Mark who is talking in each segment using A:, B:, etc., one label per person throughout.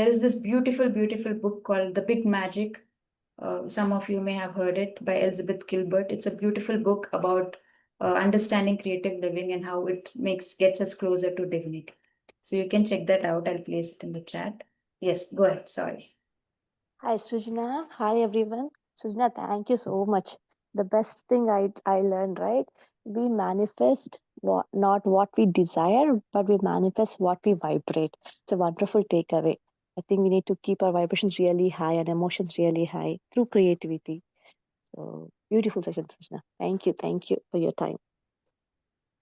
A: is this beautiful, beautiful book called The Big Magic. Some of you may have heard it, by Elizabeth Gilbert. It's a beautiful book about understanding creative living and how it gets us closer to divinity. So you can check that out. I'll place it in the chat. Yes, go ahead. Sorry.
B: Hi, Srujana. Hi, everyone. Srujana, thank you so much. The best thing I learned, right? We manifest not what we desire, but we manifest what we vibrate. It's a wonderful takeaway. I think we need to keep our vibrations really high and emotions really high through creativity. So, beautiful session, Srujana. Thank you. Thank you for your time.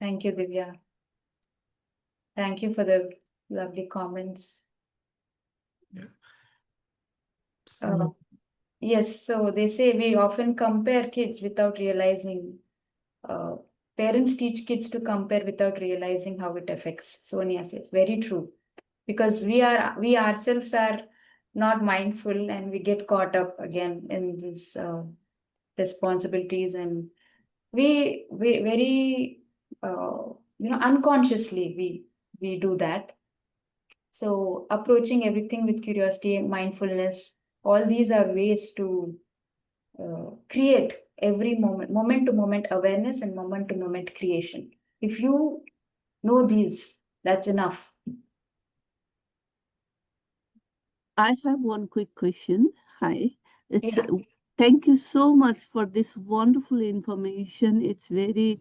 A: Thank you, Divya. Thank you for the lovely comments.
C: Yeah.
A: Uh, yes, so they say we often compare kids without realizing. Uh, Parents teach kids to compare without realizing how it affects. Sonia says, very true. Because we ourselves are not mindful and we get caught up again in these responsibilities, and we very unconsciously we do that. So approaching everything with curiosity and mindfulness, all these are ways to create every moment to moment awareness and moment to moment creation. If you know these, that's enough.
D: I have one quick question. Hi. It's
A: Yeah.
D: Thank you so much for this wonderful information. It's very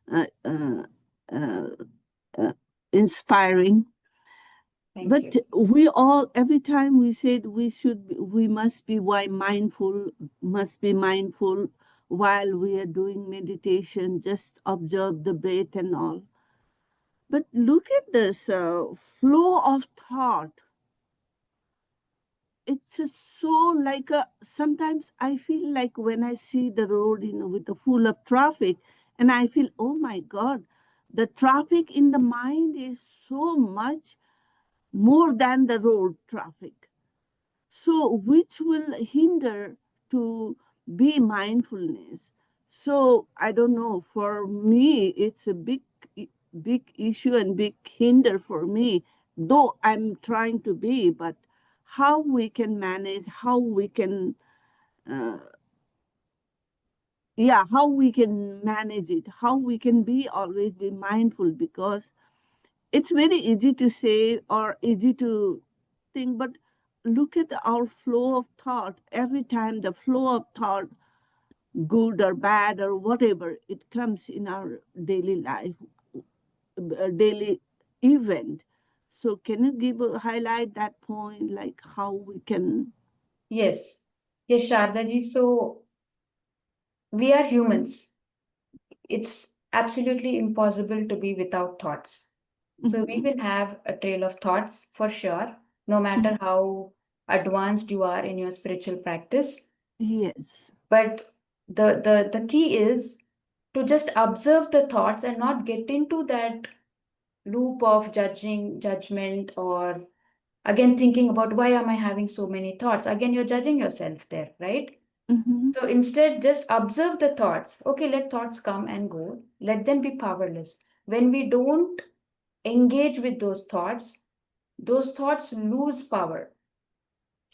D: uh, uh, uh, uh, inspiring.
A: Thank
D: But
A: you.
D: we all, every time we said we must be mindful, must be mindful while we are doing meditation, just observe the breath and all. But look at this flow of thought. It's just so like sometimes I feel like when I see the road, with the full of traffic, and I feel, oh my God, the traffic in the mind is so much more than the road traffic. So which will hinder to be mindfulness. So I don't know, for me it's a big issue and big hinder for me, though I'm trying to be. But how we can manage, how we can how we can manage it, how we can be always be mindful, because it's very easy to say or easy to think, but look at our flow of thought. Every time the flow of thought, good or bad or whatever, it comes in our daily life, daily event. So can you highlight that point, like how we can?
A: Yes. Yes, Shardaji. So we are humans. It's absolutely impossible to be without thoughts. So we
D: Mhm.
A: will have a trail of thoughts for sure, no matter how advanced you are in your spiritual practice.
D: Yes.
A: But the key is to just observe the thoughts and not get into that loop of judgment, or again thinking about why am I having so many thoughts. Again, you're judging yourself there, right?
D: Hmm.
A: So instead, just observe the thoughts. Okay, let thoughts come and go. Let them be powerless. When we don't engage with those thoughts lose power,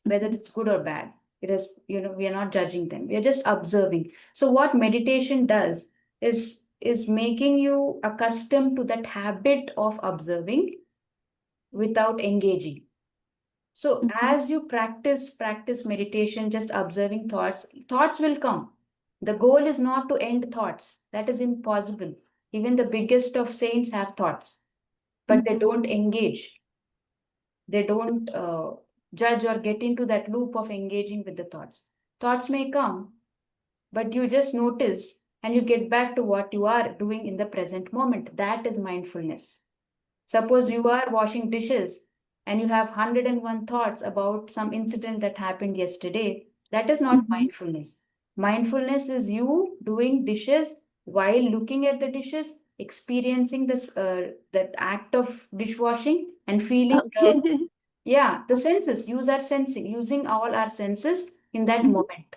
A: whether it's good or bad. It is, we are not judging them. We are just observing. So what meditation does is making you accustomed to that habit of observing without engaging. So as you practice meditation, just observing thoughts will come. The goal is not to end thoughts. That is impossible. Even the biggest of saints have thoughts, but they don't engage. They don't judge or get into that loop of engaging with the thoughts. Thoughts may come, but you just notice and you get back to what you are doing in the present moment. That is mindfulness. Suppose you are washing dishes and you have 101 thoughts about some incident that happened yesterday. That is not
D: Hmm.
A: mindfulness. Mindfulness is you doing dishes while looking at the dishes, experiencing that act of dishwashing and feeling
D: Okay.
A: the senses. Use our sensing, using all our senses in that
D: Mhm.
A: moment.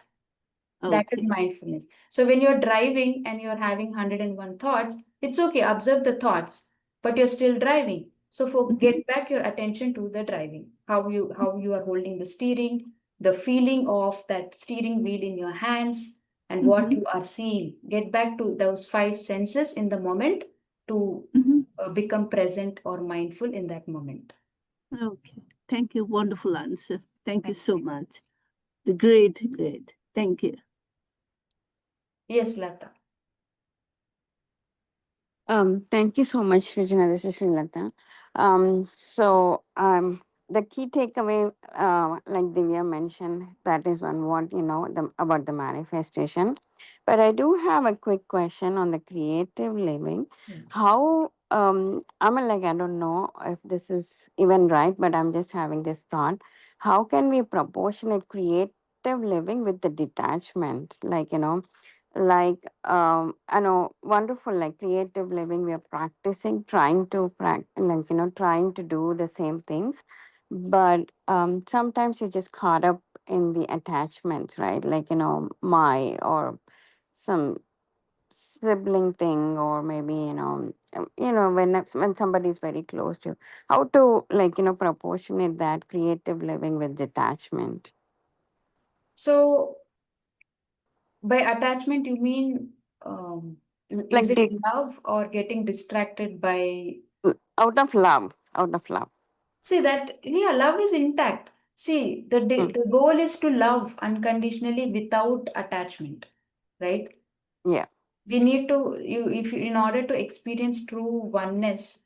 A: That is
D: Okay.
A: mindfulness. So when you're driving and you're having 101 thoughts, it's okay, observe the thoughts, but you're still driving. So
D: Mhm.
A: get back your attention to the driving. how you are holding the steering, the feeling of that steering wheel in your hands, and what
D: Mm-hmm.
A: you are seeing. Get back to those five senses in the moment to
D: Mm-hmm.
A: become present or mindful in that moment.
D: Okay. Thank you. Wonderful answer. Thank you
A: Thank
D: so
A: you.
D: much. The great, great. Thank you.
A: Yes, Lata.
C: Thank you so much, Srujana. This is Srilata. The key takeaway, like Divya mentioned, that is one what about the manifestation. But I do have a quick question on the creative living.
A: Mm.
C: How I mean, like I don't know if this is even right, but I'm just having this thought. How can we proportionate creative living with the detachment? I know wonderful like creative living we are practicing trying to trying to do the same things, but sometimes you're just caught up in the attachments, right? My or some sibling thing, or maybe when somebody is very close to you, how to proportionate that creative living with detachment.
A: So by attachment, you mean, um, is
C: like
A: it
C: the,
A: love or getting distracted by?
C: out of love.
A: See that, yeah, love is intact. See,
C: Mm,
A: the goal is to love unconditionally without attachment, right?
C: yeah.
A: We need to, in order to experience true oneness,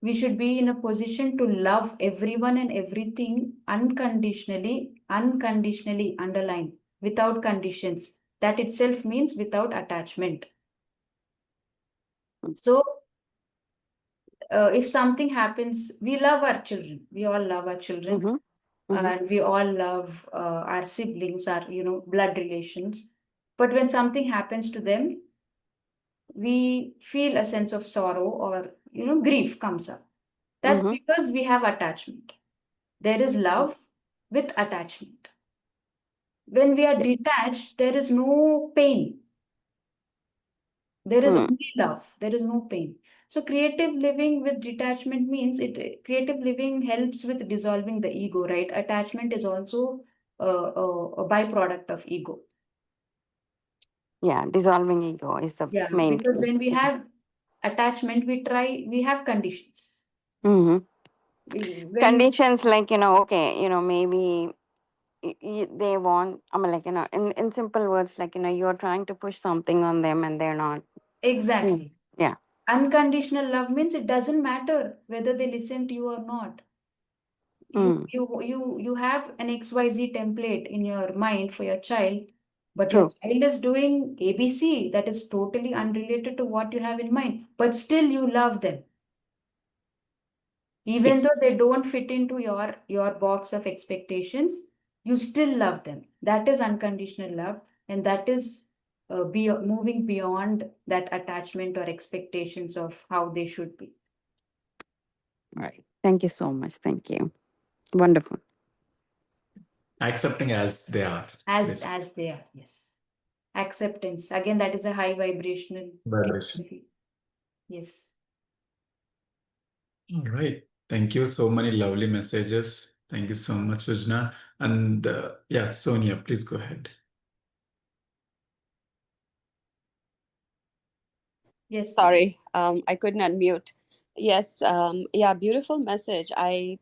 A: we should be in a position to love everyone and everything unconditionally, underline, without conditions. That itself means without attachment. So, if something happens, we love our children. We all love our children,
C: Mm-hmm. Mm-hmm.
A: and we all love our siblings, our blood relations. But when something happens to them, we feel a sense of sorrow, or grief comes up. That's
C: Mm-hmm.
A: because we have attachment. There is love with attachment. When we are
C: Yeah.
A: detached, there is no pain. There is
C: Mm,
A: only love. There is no pain. So creative living with detachment means it. Creative living helps with dissolving the ego, right? Attachment is also a byproduct of ego.
C: yeah, dissolving ego is the
A: Yeah,
C: main
A: because
C: key.
A: when we have attachment, we have conditions.
C: Mm-hmm.
A: When
C: Conditions like, okay, maybe they want, I mean, in simple words, you're trying to push something on them and they're not. Mm.
A: exactly,
C: Yeah.
A: unconditional love means it doesn't matter whether they listen to you or not. you
C: Mm.
A: you you you have an XYZ template in your mind for your child, but your
C: True.
A: child is doing ABC that is totally unrelated to what you have in mind, but still you love them. Even though
C: Yes.
A: they don't fit into your box of expectations, you still love them. That is unconditional love, and that is moving beyond that attachment or expectations of how they should be.
C: Right. Thank you so much. Thank you. Wonderful.
E: Accepting as they are, basically.
A: As they are, yes. Acceptance. Again, that is a high vibrational
E: Vibration.
A: frequency. Yes.
E: All right. Thank you. So many lovely messages. Thank you so much, Sujna. And yeah, Sonia, please go ahead.
A: Yes, Sonia.
F: Sorry, I couldn't unmute. Yes, yeah, beautiful message. I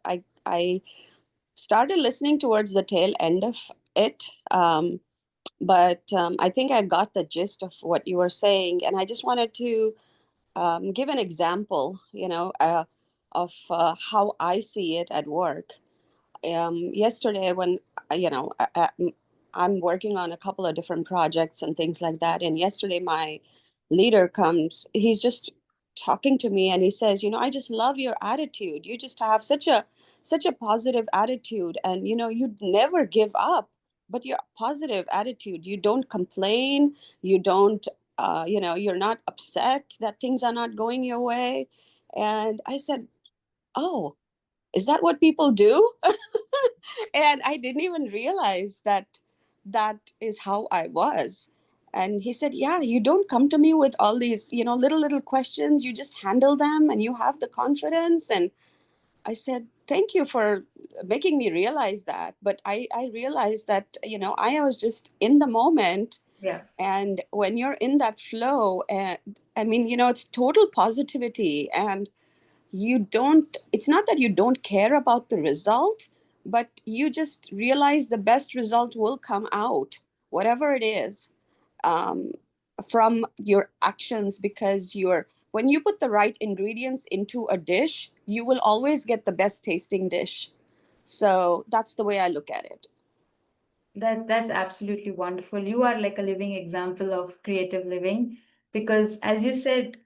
F: started listening towards the tail end of it, but I think I got the gist of what you were saying, and I just wanted to give an example, of how I see it at work. Yesterday when I'm working on a couple of different projects and things like that, and yesterday my leader comes, he's just talking to me and he says, I just love your attitude. You just have such a positive attitude, and you never give up, but your positive attitude, you don't complain, you don't you're not upset that things are not going your way. And I said, oh, is that what people do? And I didn't even realize that that is how I was. And he said, yeah, you don't come to me with all these little questions, you just handle them and you have the confidence. And I said, thank you for making me realize that. But I realized that, I was just in the moment.
A: Yeah.
F: And when you're in that flow, and I mean, it's total positivity, and it's not that you don't care about the result, but you just realize the best result will come out, whatever it is, um, from your actions, because when you put the right ingredients into a dish, you will always get the best tasting dish. So that's the way I look at it.
A: That's absolutely wonderful. You are like a living example of creative living, because as you said,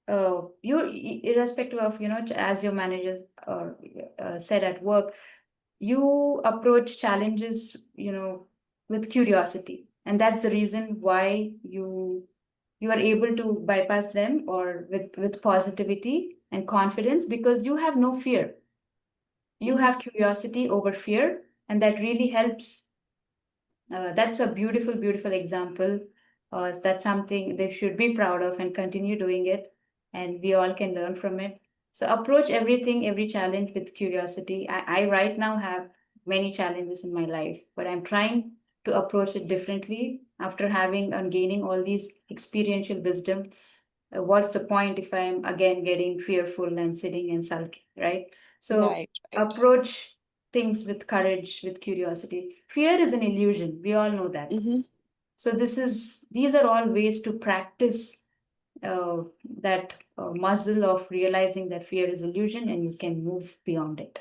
A: you, irrespective of, as your managers said at work, you approach challenges, with curiosity, and that's the reason why you are able to bypass them, or with positivity and confidence, because you have no fear. You
F: Mhm.
A: have curiosity over fear, and that really helps. That's a beautiful, beautiful example. That's something they should be proud of and continue doing it, and we all can learn from it. So approach everything, every challenge with curiosity. I right now have many challenges in my life, but I'm trying to approach it differently after having and gaining all these experiential wisdom. What's the point if I'm again getting fearful and sitting and sulking, right? So
F: Right, right.
A: approach things with courage, with curiosity. Fear is an illusion. We all know that.
F: Mm-hmm.
A: So these are all ways to practice that muscle of realizing that fear is illusion, and you can move beyond it.